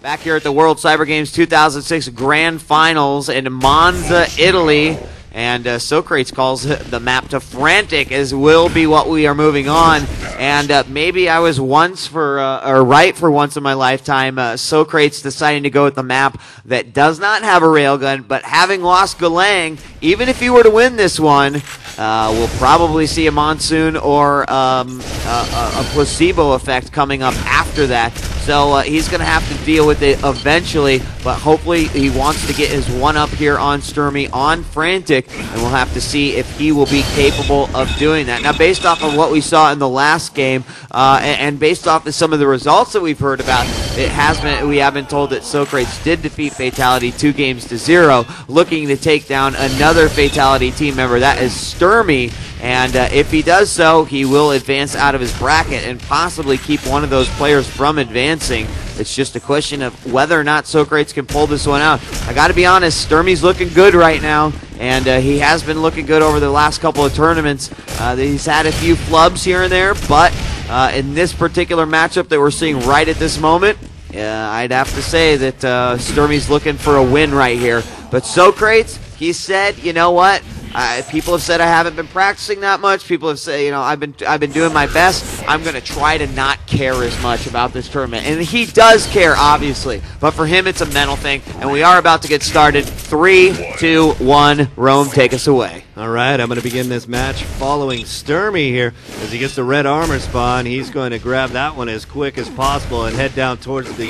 Back here at the World Cyber Games 2006 Grand Finals in Monza, Italy. And Socrates calls the map to Frantic, as will be what we are moving on. And maybe I was right for once in my lifetime. Socrates deciding to go with the map that does not have a railgun, but having lost Galang, even if he were to win this one, we'll probably see a monsoon or a placebo effect coming up after that. So he's going to have to deal with it eventually, but hopefully he wants to get his one up here on Stermy, on Frantic, and we'll have to see if he will be capable of doing that. Now, based off of what we saw in the last game, and based off of some of the results that we've heard about, we have been told that Socrates did defeat Fatality 2-0, looking to take down another Fatality team member. That is Stermy. And if he does so, he will advance out of his bracket and possibly keep one of those players from advancing. It's just a question of whether or not Socrates can pull this one out. I got to be honest, Stermy's looking good right now, and he has been looking good over the last couple of tournaments. He's had a few flubs here and there, but in this particular matchup that we're seeing right at this moment, I'd have to say that Stermy's looking for a win right here. But Socrates, he said, you know what? People have said I haven't been practicing that much. People have said, you know, I've been doing my best. I'm going to try to not care as much about this tournament. And he does care, obviously. But for him, it's a mental thing. And we are about to get started. 3, 2, 1. Rome, take us away. All right, I'm going to begin this match following Stermy here. As he gets the red armor spawn, he's going to grab that one as quick as possible and head down towards the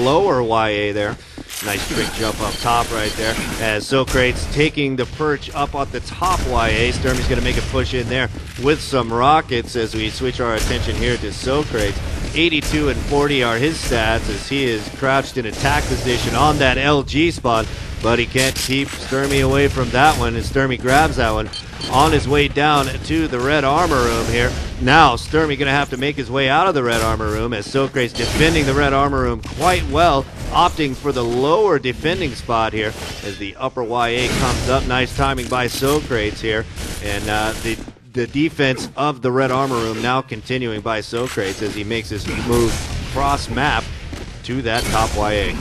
lower YA there. Nice trick jump up top right there. As Socrates taking the perch up on the top YA. Stermy's going to make a push in there with some rockets as we switch our attention here to Socrates. 82 and 40 are his stats as he is crouched in attack position on that LG spawn. But he can't keep Stermy away from that one, and Stermy grabs that one on his way down to the red armor room here. Now, Stermy going to have to make his way out of the red armor room as Socrates defending the red armor room quite well, opting for the lower defending spot here as the upper YA comes up. Nice timing by Socrates here, and the defense of the red armor room now continuing by Socrates as he makes his move cross map to that top YA.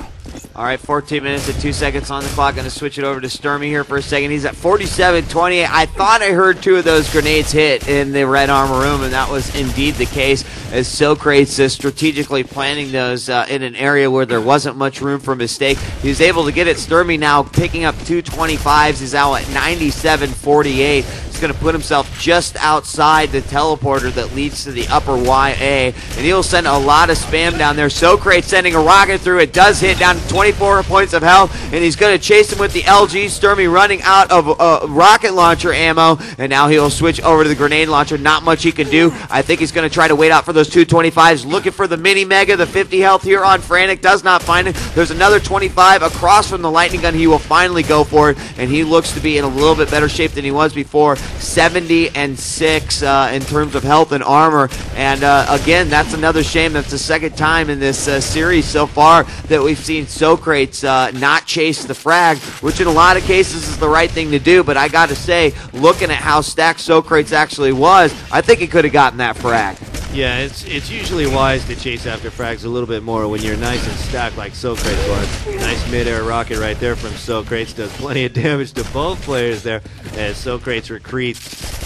All right, 14 minutes and 2 seconds on the clock. Going to switch it over to Stermy here for a second. He's at 47-28. I thought I heard 2 of those grenades hit in the red armor room, and that was indeed the case, as Socrates is strategically planning those in an area where there wasn't much room for mistake. He was able to get it. Stermy now picking up 2 25s. He's out at 97-48. He's going to put himself just outside the teleporter that leads to the upper YA, and he'll send a lot of spam down there. Socrates sending a rocket through. It does hit down to 24 points of health, and he's going to chase him with the LG. Stermy running out of rocket launcher ammo, and now he'll switch over to the grenade launcher. Not much he can do. I think he's going to try to wait out for those 2 25s. Looking for the mini mega, the 50 health here on Frantic. Does not find it. There's another 25 across from the lightning gun. He will finally go for it, and he looks to be in a little bit better shape than he was before. 70-6 in terms of health and armor, and again, that's another shame. That's the second time in this series so far that we've seen Socrates not chase the frag, which in a lot of cases is the right thing to do. But I got to say, looking at how stacked Socrates actually was, I think he could have gotten that frag. Yeah, it's usually wise to chase after frags a little bit more when you're nice and stacked like Socrates was. Nice mid-air rocket right there from Socrates. Does plenty of damage to both players there as Socrates retreats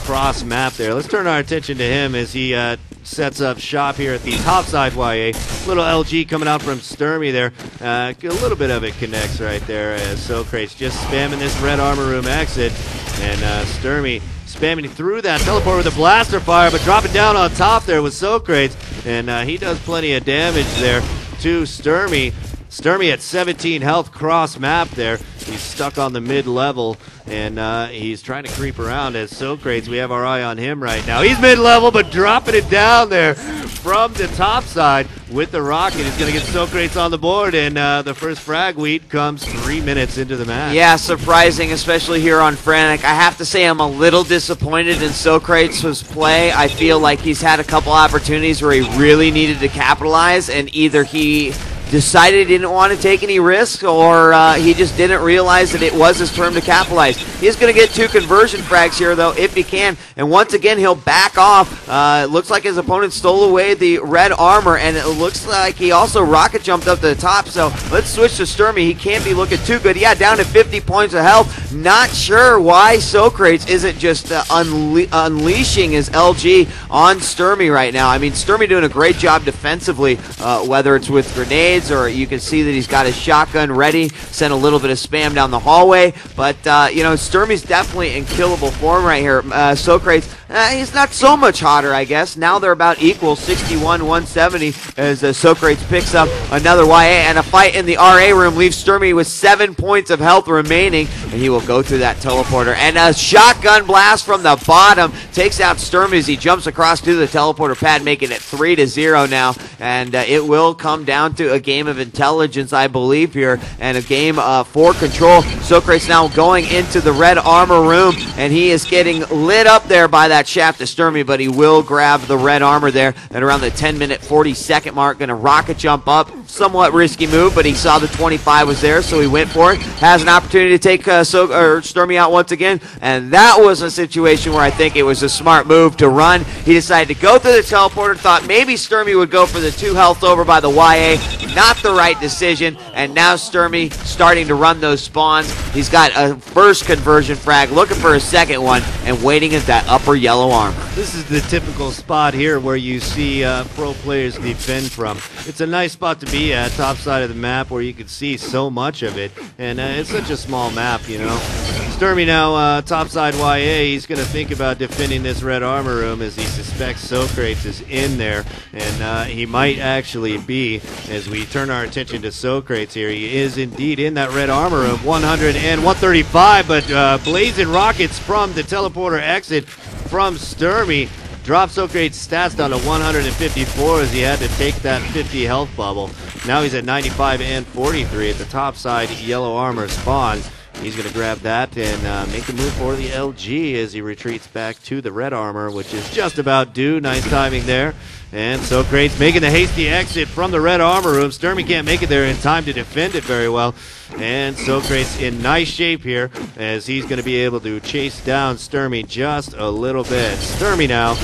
cross map there. Let's turn our attention to him as he sets up shop here at the top side YA. Little LG coming out from Stermy there. A little bit of it connects right there as Socrates just spamming this red armor room exit, and Stermy spamming through that teleport with a blaster fire, but dropping down on top there with Socrates, and he does plenty of damage there to Stermy. Stermy at 17 health cross map there. He's stuck on the mid-level, and he's trying to creep around as Socrates. We have our eye on him right now. He's mid-level, but dropping it down there from the top side with the rocket. He's going to get Socrates on the board, and the first frag weed comes 3 minutes into the match. Yeah, surprising, especially here on Frantic. I have to say I'm a little disappointed in Socrates' play. I feel like he's had a couple opportunities where he really needed to capitalize, and either he decided he didn't want to take any risks, or he just didn't realize that it was his turn to capitalize. He's going to get 2 conversion frags here, though, if he can. And once again, he'll back off. It looks like his opponent stole away the red armor, and it looks like he also rocket jumped up to the top. So let's switch to Stermy. He can't be looking too good. Yeah, down to 50 points of health. Not sure why Socrates isn't just unleashing his LG on Stermy right now. I mean, Stermy doing a great job defensively, whether it's with grenades or you can see that he's got his shotgun ready, sent a little bit of spam down the hallway. But, you know, Stermy's definitely in killable form right here. Socrates, he's not so much hotter, I guess. Now they're about equal, 61-170, as Socrates picks up another YA, and a fight in the RA room leaves Stermy with 7 points of health remaining, and he will go through that teleporter. And a shotgun blast from the bottom takes out Stermy as he jumps across to the teleporter pad, making it 3-0 now. And it will come down to a game of intelligence, I believe, here, and a game for control. Socrates now going into the red armor room, and he is getting lit up there by that shaft of Stermy, but he will grab the red armor there at around the 10-minute 40-second mark. Going to rocket jump up. Somewhat risky move, but he saw the 25 was there, so he went for it. Has an opportunity to take Stermy out once again, and that was a situation where I think it was a smart move to run. He decided to go through the teleporter, thought maybe Stermy would go for the 2 health over by the YA. Not the right decision, and now Stermy starting to run those spawns. He's got a first conversion frag, looking for a second one, and waiting at that upper yellow armor. This is the typical spot here where you see pro players defend from. It's a nice spot to be at, top side of the map, where you can see so much of it, and it's such a small map, you know. Stermy now, top side YA, he's going to think about defending this red armor room as he suspects Socrates is in there, and he might actually be, as we turn our attention to Socrates here. He is indeed in that red armor room, 100 and 135, but blazing rockets from the teleporter exit from Stermy dropped Socrates' stats down to 154 as he had to take that 50 health bubble. Now he's at 95 and 43 at the top side yellow armor spawn. He's going to grab that and make a move for the LG as he retreats back to the red armor, which is just about due. Nice timing there. And Socrates making the hasty exit from the red armor room. Stermy can't make it there in time to defend it very well. And Socrates in nice shape here as he's going to be able to chase down Stermy just a little bit. Stermy now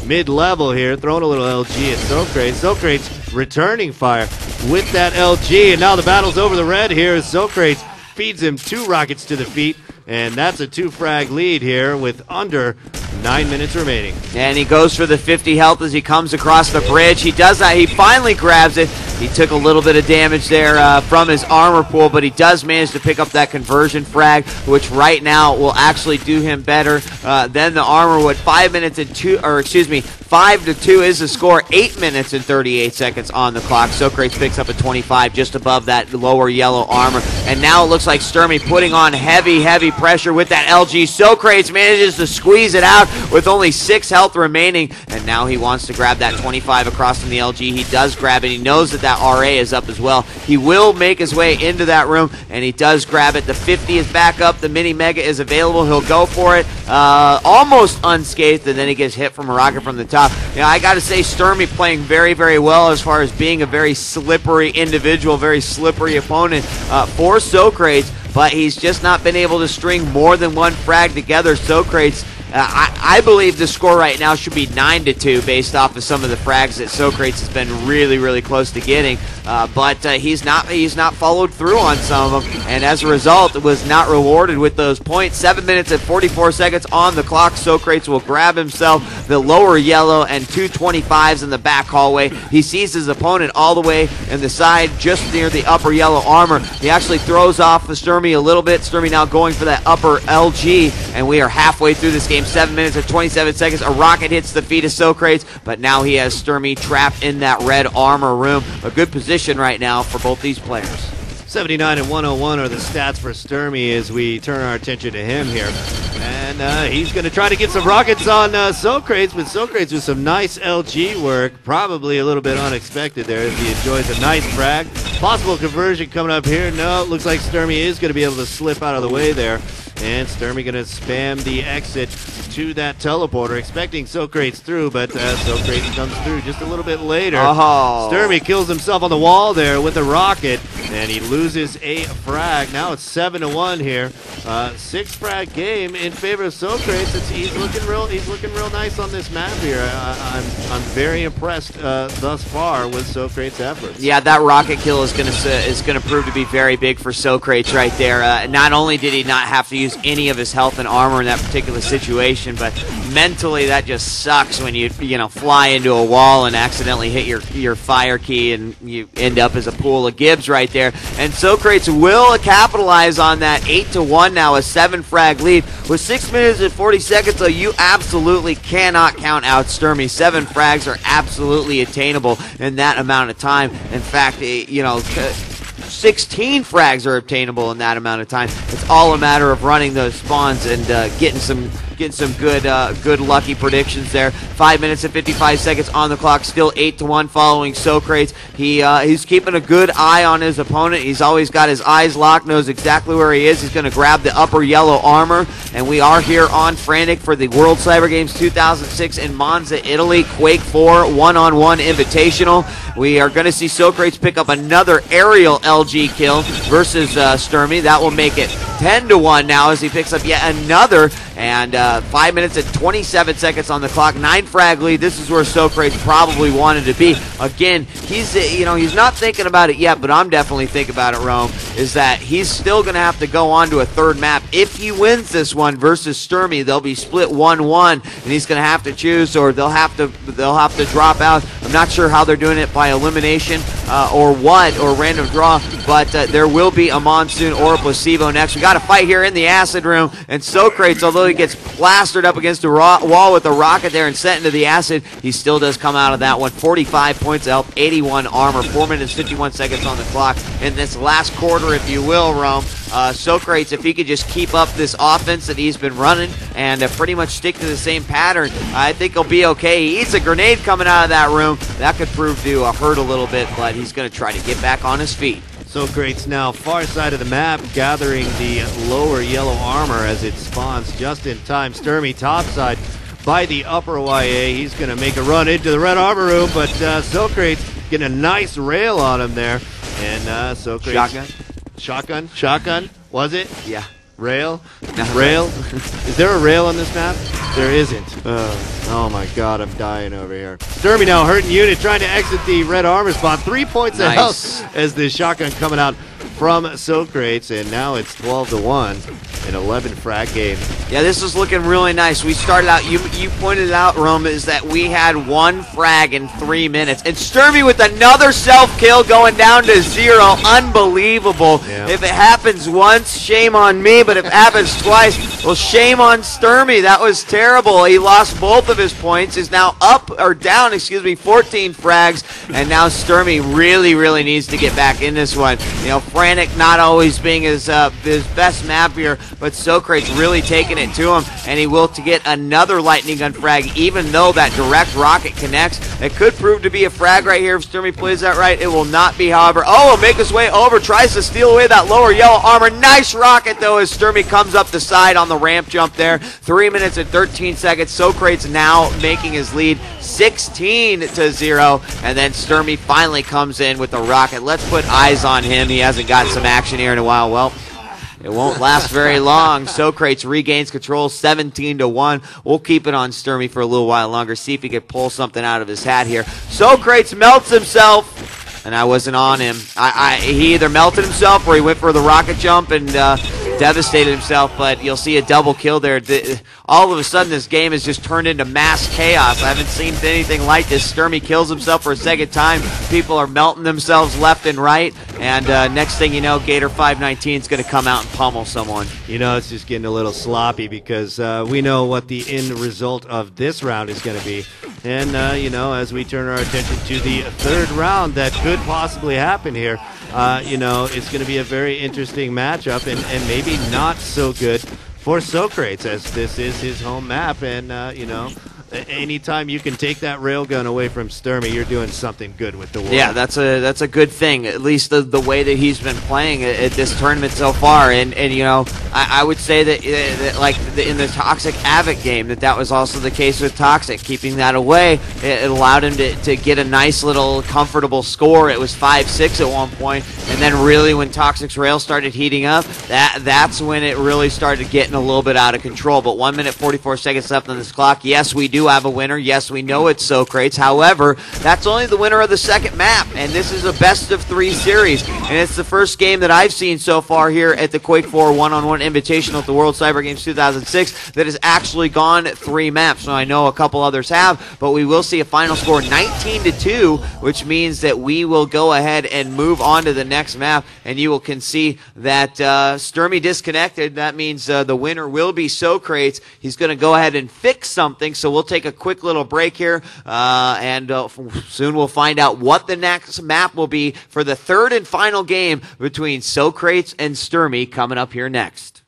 mid-level here, throwing a little LG at Socrates. Socrates returning fire with that LG, and now the battle's over the red here as Socrates feeds him 2 rockets to the feet, and that's a 2-frag lead here with under 9 minutes remaining. And he goes for the 50 health as he comes across the bridge. He does that. He finally grabs it. He took a little bit of damage there from his armor pool, but he does manage to pick up that conversion frag, which right now will actually do him better than the armor would. 5 minutes and 2, or excuse me, 5-2 is the score. 8 minutes and 38 seconds on the clock. Socrates picks up a 25 just above that lower yellow armor. And now it looks like Stermy putting on heavy pressure with that LG. Socrates manages to squeeze it out with only 6 health remaining. And now he wants to grab that 25 across from the LG. He does grab it. He knows that that RA is up as well. He will make his way into that room, and he does grab it. The 50 is back up. The mini mega is available. He'll go for it. Almost unscathed, and then he gets hit from a rocket from the top. Yeah, I got to say, Stermy playing very well as far as being a very slippery individual, very slippery opponent for Socrates, but he's just not been able to string more than 1 frag together. Socrates, I believe the score right now should be 9-2 based off of some of the frags that Socrates has been really close to getting, but he's not followed through on some of them, and as a result, was not rewarded with those points. 7 minutes and 44 seconds on the clock. Socrates will grab himself the lower yellow and 2 25s in the back hallway. He sees his opponent all the way in the side, just near the upper yellow armor. He actually throws off the Stermy a little bit. Stermy now going for that upper LG, and we are halfway through this game. 7 minutes and 27 seconds. A rocket hits the feet of Socrates, but now he has Stermy trapped in that red armor room. A good position right now for both these players. 79 and 101 are the stats for Stermy as we turn our attention to him here. And he's going to try to get some rockets on Socrates, but Socrates with some nice LG work, probably a little bit unexpected there as he enjoys a nice frag. Possible conversion coming up here. No, it looks like Stermy is going to be able to slip out of the way there. and Stermy going to spam the exit to that teleporter, expecting Socrates through, but Socrates comes through just a little bit later. Oh. Stermy kills himself on the wall there with a rocket, and he loses a frag. Now it's 7-1 here. 6-frag game in favor of Socrates. He's looking real nice on this map here. I'm very impressed thus far with Socrates' efforts. Yeah, that rocket kill is gonna prove to be very big for Socrates right there. Not only did he not have to use any of his health and armor in that particular situation, but mentally that just sucks when you fly into a wall and accidentally hit your fire key and you end up as a pool of Gibbs right there. And Socrates will capitalize on that. 8-1 now, a 7-frag lead with 6 minutes and 40 seconds. So you absolutely cannot count out Stermy. 7 frags are absolutely attainable in that amount of time. In fact, 16 frags are obtainable in that amount of time. It's all a matter of running those spawns and getting some good lucky predictions there. 5 minutes and 55 seconds on the clock. Still 8-1 following Socrates. He's keeping a good eye on his opponent. He's always got his eyes locked, knows exactly where he is. He's going to grab the upper yellow armor. And we are here on Frantic for the World Cyber Games 2006 in Monza, Italy. Quake 4 1-on-1 Invitational. We are going to see Socrates pick up another aerial LG kill versus Stermy. That will make it 10-1 now as he picks up yet another. And 5 minutes and 27 seconds on the clock. 9-frag lead. This is where Socrates probably wanted to be. Again, he's not thinking about it yet, but I'm definitely thinking about it, Rome, is that he's still going to have to go on to a third map. If he wins this one versus Stermy, they'll be split 1-1, and he's going to have to choose, or they'll have to drop out. I'm not sure how they're doing it by elimination or random draw, but there will be a monsoon or a placebo next. We got a fight here in the acid room, and Socrates, although he gets plastered up against the wall with a rocket there and sent into the acid, he still does come out of that one. 45 points of health, 81 armor, 4 minutes 51 seconds on the clock in this last quarter, if you will, Rome. Socrates, if he could just keep up this offense that he's been running and pretty much stick to the same pattern, I think he'll be okay. He eats a grenade coming out of that room. That could prove to hurt a little bit, but he's going to try to get back on his feet. Socrates now far side of the map, gathering the lower yellow armor as it spawns just in time. Stermy top side by the upper YA. He's going to make a run into the red armor room, but Socrates getting a nice rail on him there. And Socrates... Shotgun? Was it? Yeah. Rail? Rail? Is there a rail on this map? There isn't. Oh my god, I'm dying over here. Stermy now hurting unit, trying to exit the red armor spot. 3 points of health as the shotgun coming out from Socrates, and now it's 12-1. An 11-frag game. Yeah, this is looking really nice. We started out, you pointed out, Rome, is that we had 1 frag in 3 minutes. And Stermy with another self-kill going down to 0. Unbelievable. Yeah. If it happens once, shame on me, but if it happens twice, well, shame on Stermy. That was terrible. He lost both of his points. Is now down 14 frags, and now Stermy really needs to get back in this one. Frantic not always being his best map here, but Socrates really taking it to him, and he will to get another lightning gun frag, even though that direct rocket connects. It could prove to be a frag right here if Stermy plays that right. It will not be, however. Oh, he'll make his way over, tries to steal away that lower yellow armor. Nice rocket, though, as Stermy comes up the side on the ramp jump there. 3 minutes and 13 seconds. Socrates now making his lead 16-0, and then Stermy finally comes in with the rocket. Let's put eyes on him. He hasn't got some action here in a while. Well, it won't last very long. Socrates regains control 17-1. We'll keep it on Stermy for a little while longer, see if he can pull something out of his hat here. Socrates melts himself, and I wasn't on him. He either melted himself or he went for the rocket jump and devastated himself, but you'll see a double kill there. All of a sudden, this game has just turned into mass chaos. I haven't seen anything like this. Stermy kills himself for a second time. People are melting themselves left and right, and next thing you know, Gator 519 is going to come out and pummel someone. It's just getting a little sloppy because we know what the end result of this round is going to be. And, as we turn our attention to the third round that could possibly happen here, it's going to be a very interesting matchup and maybe not so good for Socrates, as this is his home map, and Anytime you can take that railgun away from Stermy, you're doing something good with the world. Yeah, that's a good thing. At least the way that he's been playing at this tournament so far, and you know, I would say that like in the Toxic Havoc game, that was also the case with Toxic. Keeping that away, it allowed him to get a nice little comfortable score. It was 5-6 at one point, and then really when Toxic's rail started heating up, that's when it really started getting a little bit out of control. But 1 minute 44 seconds left on this clock. Yes, we do have a winner. Yes, we know it's Socrates. However, that's only the winner of the second map, and this is a best-of-3 series, and it's the first game that I've seen so far here at the Quake 4 one-on-one Invitational at the World Cyber Games 2006 that has actually gone 3 maps. Now, I know a couple others have, but we will see a final score 19-2, which means that we will go ahead and move on to the next map, and you can see that Stermy disconnected. That means the winner will be Socrates. He's going to go ahead and fix something, so we'll take a quick little break here, and soon we'll find out what the next map will be for the third and final game between Socrates and Stermy coming up here next.